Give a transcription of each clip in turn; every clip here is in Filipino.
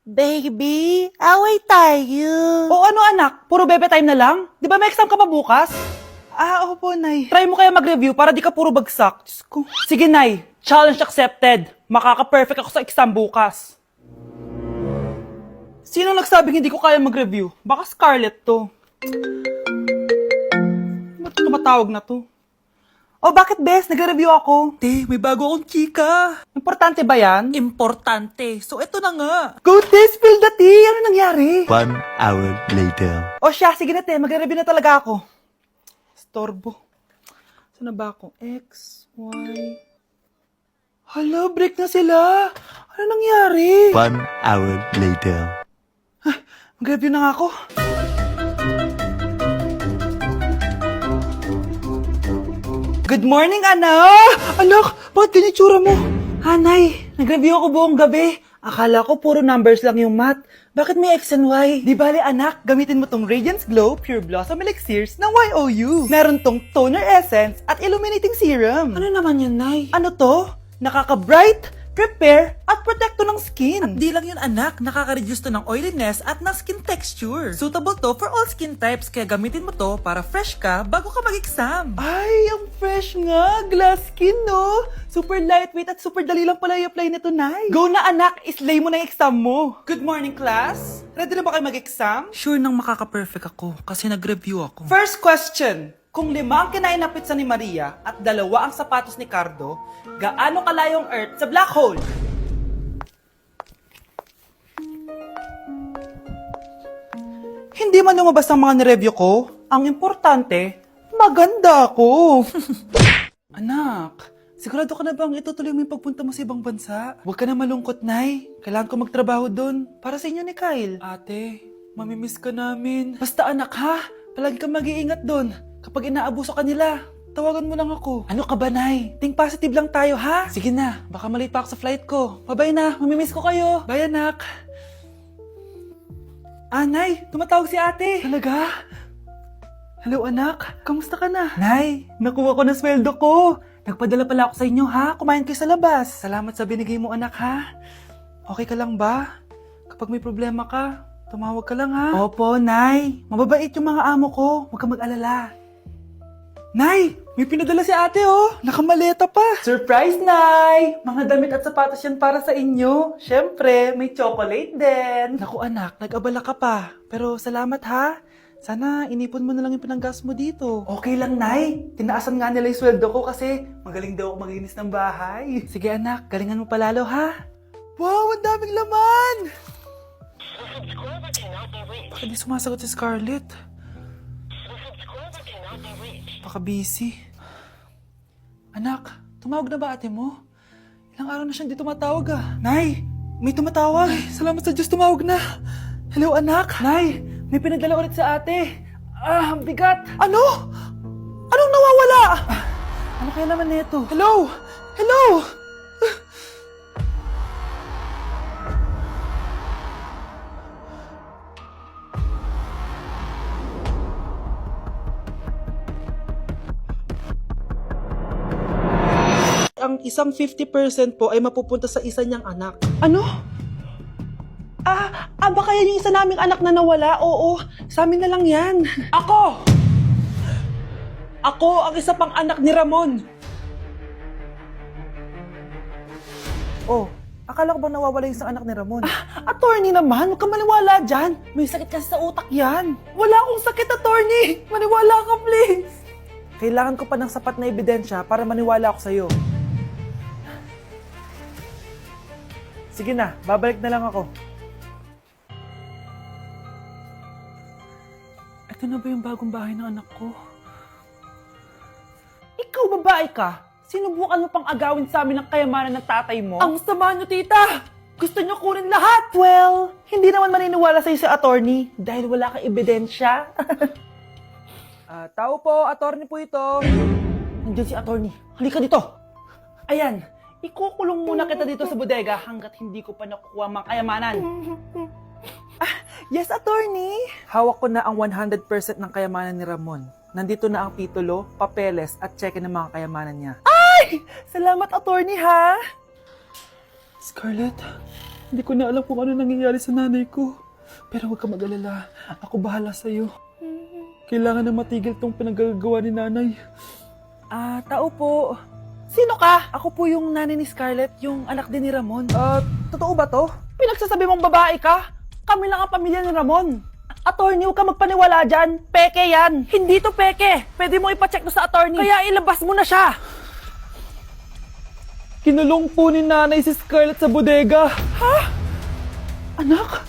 Baby, away tayo. O ano anak, puro bebe time na lang? Di ba may exam ka pa bukas? Opo, Nay. Try mo kaya mag-review para di ka puro bagsak. Diyos ko. Sige, Nay. Challenge accepted. Makaka-perfect ako sa exam bukas. Sino nagsabing hindi ko kaya mag-review? Baka Scarlett to. Ba't tumatawag na to? Oh, bakit, Bes? Nag-review ako. May bago akong chika. Importante ba yan? Importante. So, eto na nga. Go, Te! Spill the tea! Ano nangyari? 1 hour later. O siya, sige na, Te. Magre-review na talaga ako. Storbo. Saan na ba ako? X, Y... Hala, break na sila. Ano nangyari? 1 hour later. Mag-review na nga ako. Good morning, anak! Anak, bakit ganyan itsura mo? Hanay, nag-review ako buong gabi. Akala ko puro numbers lang yung math. Bakit may X and Y? Di bale, anak, gamitin mo tong Radiance Glow Pure Blossom Elixirs ng YOU. Meron tong toner essence at illuminating serum. Ano naman yun, Nay? Ano to? Nakaka-bright, repair, at protecto ng skin. At di lang yun, anak. Nakaka-reduce to ng oiliness at ng skin texture. Suitable to for all skin types, kaya gamitin mo to para fresh ka bago ka mag-exam. Ay, ang fresh nga. Glass skin, no? Super lightweight at super dali lang pala i-apply nito, Nay. Go na, anak. Islay mo na yung exam mo. Good morning, class. Ready na ba kayo mag-exam? Sure nang makaka-perfect ako kasi nag-review ako. First question. Kung 5 ang kinain na pizza ni Maria at 2 ang sapatos ni Cardo, gaano kalayong Earth sa black hole? Hindi man lumabas ang mga nireview ko, ang importante, maganda ako. Anak, sigurado ka na bang itutuloy mo yung pagpunta mo sa ibang bansa? Huwag ka na malungkot, Nay. Kailangan ko magtrabaho doon para sa inyo ni Kyle. Ate, mamimiss ka namin. Basta anak ha, palagi kang mag-iingat doon. Kapag inaabuso ka nila, tawagan mo lang ako. Ano ka ba, Nay? Think positive lang tayo, ha? Sige na, baka malate pa ako sa flight ko. Bye-bye na, mamimiss ko kayo. Bye, anak. Nay, tumatawag si ate. Talaga? Hello, anak. Kamusta ka na? Nay, nakuha ko na sweldo ko. Nagpadala pala ako sa inyo, ha? Kumain kayo sa labas. Salamat sa binigay mo, anak, ha? Okay ka lang ba? Kapag may problema ka, tumawag ka lang, ha? Opo, Nay. Mababait yung mga amo ko. Huwag kang mag-alala. Nay, may pinadala si ate, oh. Nakamaleta pa. Surprise, Nay! Mga damit at sapatos yan para sa inyo. Siyempre, may chocolate din. Naku, anak, nag-abala ka pa. Pero salamat, ha? Sana inipon mo na lang yung pinanggas mo dito. Okay lang, Nay. Tinaasan nga nila yung sweldo ko kasi magaling daw ako maglinis ng bahay. Sige, anak. Galingan mo palalo, ha? Wow, ang daming laman! Bakit di sumasagot si Scarlett? Baka busy. Anak, tumawag na ba ate mo? Ilang araw na siyang di tumatawag ah. Nay, may tumatawag. Ay, salamat sa Diyos, tumawag na. Hello anak. Nay, may pinadala ulit sa ate. Ang bigat. Ano? Anong nawawala? Ano kaya naman nito? Hello? Hello? Ang isang 50% po ay mapupunta sa isa niyang anak. Ano? Baka yan yung isa naming anak na nawala? Oo, sa amin na lang yan. Ako! Ako ang isa pang anak ni Ramon. Oh, akala ko ba nawawala yung isang anak ni Ramon? Attorney naman, huwag ka maniwala dyan. May sakit kasi sa utak yan. Wala akong sakit, attorney. Maniwala ka, please. Kailangan ko pa ng sapat na ebidensya para maniwala ako sa'yo. Sige na, babalik na lang ako. Ito na ba yung bagong bahay ng anak ko? Ikaw, babae ka? Sinubukan mo pang agawin sa amin ang kayamanan ng tatay mo? Ang sama niyo, tita! Gusto niyo kunin lahat! Well, hindi naman maniniwala sa'yo si attorney dahil wala kang ebidensya. Tao po, attorney po ito. Nandiyan si attorney. Halika dito. Ayan. Ikukulong muna kita dito sa bodega hanggat hindi ko pa nakukuha mga kayamanan. Yes, attorney. Hawak ko na ang 100% ng kayamanan ni Ramon. Nandito na ang titulo, papeles at cheque ng mga kayamanan niya. Ay! Salamat, attorney, ha? Scarlett, Hindi ko na alam kung ano nangyayari sa nanay ko. Pero huwag ka mag-alala. Ako bahala sa'yo. Kailangan na matigil tong pinagagawa ni nanay. Tao po. Sino ka? Ako po yung nanay ni Scarlett, yung anak din ni Ramon. Totoo ba to? Pinagsasabi mong babae ka? Kami lang ang pamilya ni Ramon. Attorney, huwag ka magpaniwala dyan. Peke yan. Hindi to peke. Pwede mo ipacheck to sa attorney. Kaya ilabas mo na siya. Kinulong po ni nanay si Scarlett sa bodega. Ha? Anak?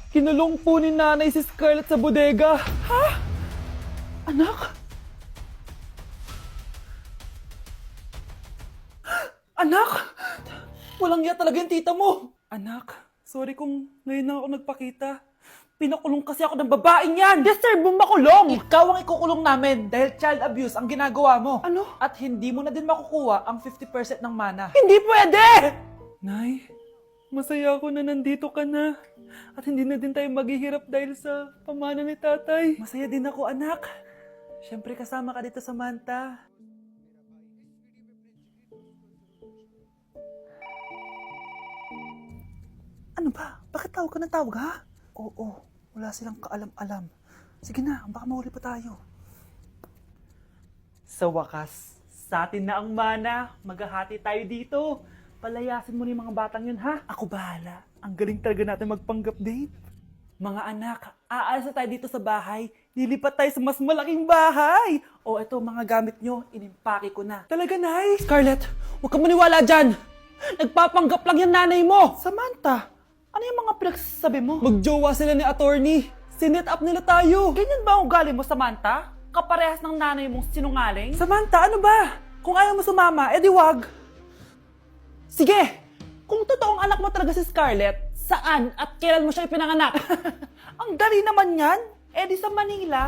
Kinulong po ni nanay si Scarlett sa bodega. Ha? Anak? Anak? Walang iya talaga yung tita mo. Anak, sorry kung ngayon na ako nagpakita. Pinakulong kasi ako ng babaeng yan. Deserve mong makulong. Ikaw ang ikukulong namin dahil child abuse ang ginagawa mo. Ano? At hindi mo na din makukuha ang 50% ng mana. Hindi pwede! Nay, masaya ako na nandito ka na. At hindi na din tayo maghihirap dahil sa pamana ni tatay. Masaya din ako, anak. Siyempre kasama ka dito sa Manta. Ano ba? Bakit tawag ka ng tawag, ha? Oo, wala silang kaalam-alam. Sige na, baka mahuli pa tayo. Sa wakas, sa atin na ang mana. Maghahati tayo dito. Palayasin mo na yung mga batang yun, ha? Ako bahala. Ang galing talaga natin magpanggap date. Mga anak, aalis na tayo dito sa bahay. Lilipat tayo sa mas malaking bahay. O eto, mga gamit nyo, inimpake ko na. Talaga, Nay? Scarlett, huwag ka maniwala dyan. Nagpapanggap lang yung nanay mo. Samantha, ano yung mga pinagsasabi mo? Magjowa sila ni attorney. Sinet up nila tayo. Ganyan ba ang ugali mo, Samantha? Kaparehas ng nanay mong sinungaling? Samantha, ano ba? Kung ayaw mo sumama, edi wag. Sige, kung totoong anak mo talaga si Scarlett, saan at kailan mo siya ipinanganak? Ang dali naman yan. Edi sa Manila.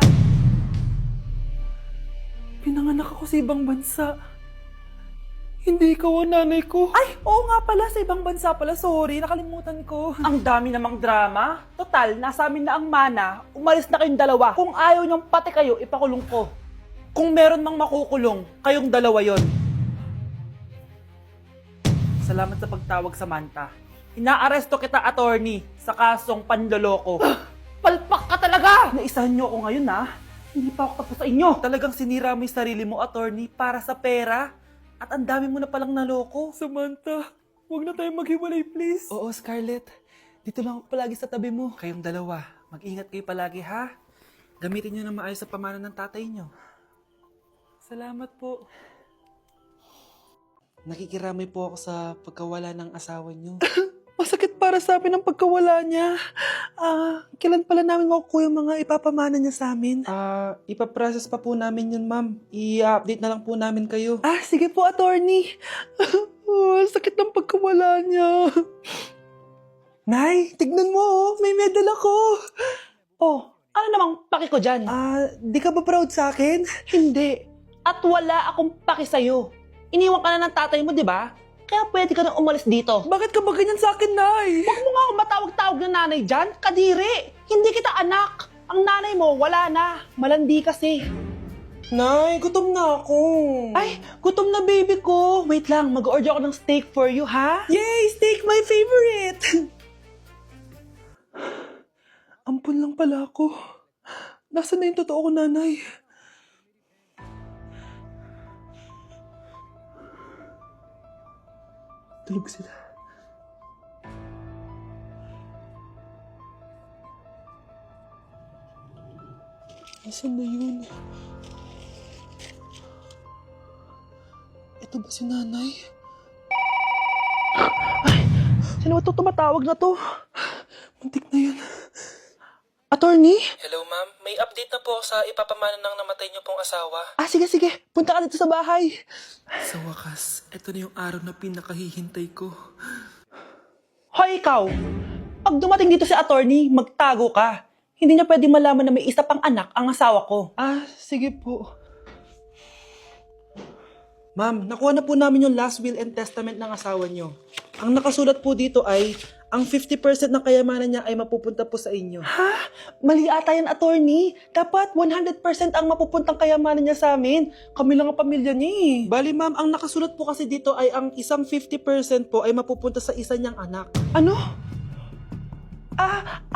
Pinanganak ako sa ibang bansa. Hindi ikaw ang nanay ko. Ay, oo nga pala, sa ibang bansa pala. Sorry, nakalimutan ko. Ang dami namang drama. Total, nasa amin na ang mana. Umalis na kayong dalawa. Kung ayaw niyong pati kayo, ipakulong ko. Kung meron mang makukulong, kayong dalawa yon. Salamat sa pagtawag, Samantha. Inaaresto kita, attorney, sa kasong panloloko. Palpak ka talaga! Naisahan niyo ako ngayon, ha? Hindi pa ako tapos sa inyo. Talagang sinira mo yung sarili mo, attorney, para sa pera. At ang dami mo na palang naloko. Samantha, huwag na tayo maghiwalay, please. Oo, Scarlett. Dito lang ako palagi sa tabi mo. Kayong dalawa, mag-ingat kayo palagi, ha? Gamitin niyo na maayos sa pamana ng tatay niyo. Salamat po. Nakikiramay po ako sa pagkawala ng asawa niyo. Masakit para sa amin ang pagkawala niya. Kailan pala namin makukuha yung mga ipapamana niya sa amin? Ipaprocess pa po namin yun, ma'am. I-update na lang po namin kayo. Sige po, attorney. Sakit ng pagkawala niya. Nay, tignan mo, may medal ako. Oh, ano namang paki ko dyan? Di ka ba proud sa akin? Hindi. At wala akong paki sa'yo. Iniwan ka na ng tatay mo, di ba? Kaya pwede ka na umalis dito. Bakit ka ba ganyan sa akin, Nay? Huwag mo nga akong matawag-tawag na nanay dyan. Kadiri! Hindi kita anak. Ang nanay mo, wala na. Malandi kasi. Nay, gutom na ako. Ay, gutom na baby ko. Wait lang, mag-order ako ng steak for you, ha? Yay! Steak, my favorite! Ampun lang pala ako. Nasaan na yung totoo ko, nanay? Tulog sila. Nasaan na yun? Ito ba si nanay? Ay! Sino ito tumatawag na to? Muntik na yun. Attorney? Hello, ma'am. May update na po sa ipapamana ng namatay niyo pong asawa. Sige. Punta ka dito sa bahay. Sa wakas, ito na yung araw na pinakahihintay ko. Hoy, ikaw! Pag dumating dito si attorney, magtago ka. Hindi niya pwede malaman na may isa pang anak ang asawa ko. Sige po. Ma'am, nakuha na po namin yung last will and testament ng asawa niyo. Ang nakasulat po dito ay ang 50% ng kayamanan niya ay mapupunta po sa inyo. Ha? Mali ata yan, attorney. Dapat 100% ang mapupuntang kayamanan niya sa amin. Kami lang ang pamilya niya eh. Bali ma'am, ang nakasulat po kasi dito ay ang isang 50% po ay mapupunta sa isa niyang anak. Ano?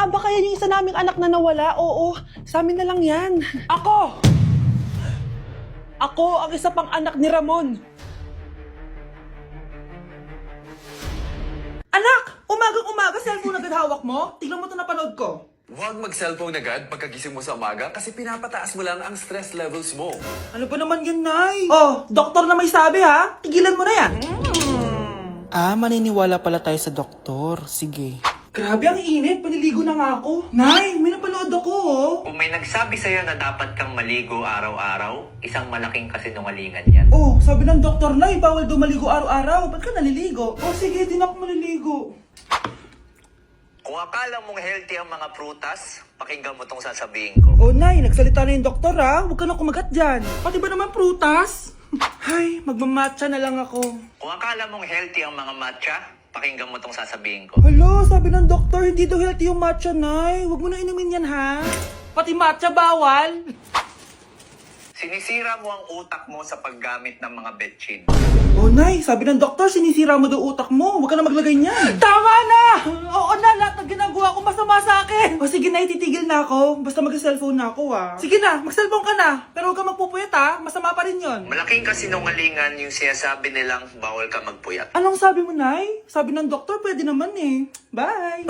Baka yan yung isa naming anak na nawala? Oo, sa amin na lang yan. Ako! Ako ang isa pang anak ni Ramon. Anak! Umagang-umaga, cellphone agad hawak mo? Tignan mo ito napanood ko. Huwag mag-cellphone agad pagkagising mo sa umaga kasi pinapataas mo lang ang stress levels mo. Ano ba naman yan, Nay? Oh, doktor na may sabi ha? Tigilan mo na yan. Maniniwala pala tayo sa doktor. Sige. Grabe, ang init. Paniligo na nga ako. Nay, may napanood ako, oh. Kung may nagsabi sa'yo na dapat kang maligo araw-araw, isang malaking kasinungalingan yan. Oh, sabi ng doktor, Nay, bawal daw maligo araw-araw. Ba't ka naliligo? Oh, sige, din ako maliligo. Kung akala mong healthy ang mga prutas, pakinggan mo tong sasabihin ko. Oh, Nay, nagsalita na yung doktor, ha? Huwag ka na kumagat dyan. Pati ba naman prutas? Ay, magmamatcha na lang ako. Kung akala mong healthy ang mga matcha, pakinggan mo tong sasabihin ko. Hala, sabi ng doktor, hindi daw healthy yung matcha, Nay. Huwag mo na inumin yan, ha? Pati matcha bawal. Sinisira mo ang utak mo sa paggamit ng mga betchin. Oh, Nay, sabi ng doktor, sinisira mo daw utak mo. Huwag ka na maglagay niyan. Tama na! Oo na, lahat ng ginagawa ko masama sa akin. O sige na, titigil na ako. Basta mag-cellphone na ako, ha. Sige na, mag-cellphone ka na. Pero huwag ka magpupuyat, ha. Masama pa rin yon. Malaking kasinungalingan yung sinasabi nilang bawal ka magpuyat. Anong sabi mo, Nay? Sabi ng doktor, pwede naman eh. Bye!